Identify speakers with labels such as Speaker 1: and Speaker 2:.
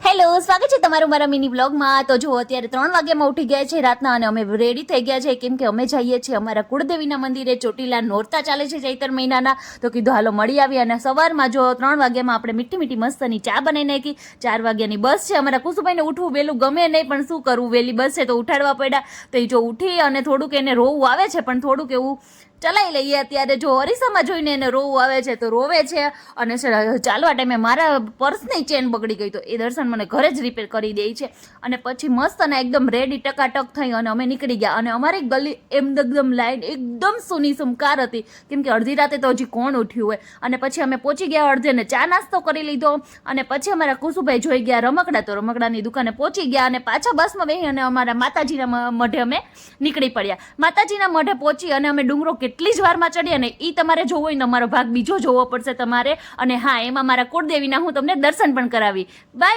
Speaker 1: Hello, સ્વાગત છે તમારું મારા મિની બ્લોગમાં। તો જો અત્યારે 3 વાગ્યામાં ઉઠી ગયા છે રાતના અને અમે રેડી થઈ ગયા છે કેમ કે અમે જઈએ છીએ અમારા કુળદેવીના મંદિરે। ચોટીલા નોરતા ચાલે છે ચૈતર મહિનાના, તો કીધું હાલો મળી આવી। અને સવારમાં જો 3 વાગ્યામાં આપણે મીઠી મીઠી મસ્તની ચા બનાવી નાખી। 4 વાગ્યાની બસ છે। અમારા કુસુભાઈને ઉઠવું વહેલું ગમે નહીં, પણ શું કરવું, વહેલી બસ છે તો ઉઠાડવા પડ્યા। તો એ જો ઉઠી અને થોડુંક એને રોવું આવે છે, પણ થોડુંક એવું ચલાવી લઈએ। અત્યારે જો અરીસામાં જોઈને એને રોવું આવે છે તો રોવે છે। અને ચાલવા ટાઈમે મારા પર્સની ચેન બગડી ગઈ, તો એ દર્શન મને ઘરે જ રિપેર કરી દે છે। અને પછી મસ્ત અને એકદમ રેડી ટકાટક થઈ અને અમે નીકળી ગયા। અને અમારી ગલી એકદમ લાઈન એકદમ સૂની સુમકાર હતી, કેમ કે અડધી રાતે તો હજી કોણ ઉઠ્યું હોય। અને પછી અમે પહોંચી ગયા અડધે ને ચા નાસ્તો કરી લીધો। અને પછી અમારા કુસુભાઈ જોઈ ગયા રમકડા, તો રમકડાની દુકાને પહોંચી ગયા અને પાછા બસમાં બેસી અને અમારા માતાજીના મઢે અમે નીકળી પડ્યા। માતાજીના મઢે પહોંચી અને અમે ડુંગરો કેટલી જ વારમાં ચડ્યા ને એ તમારે જોવો હોય ને અમારો ભાગ બીજો જોવો પડશે તમારે। અને હા, એમાં મારા કુળદેવીના હું તમને દર્શન પણ કરાવી। બાય।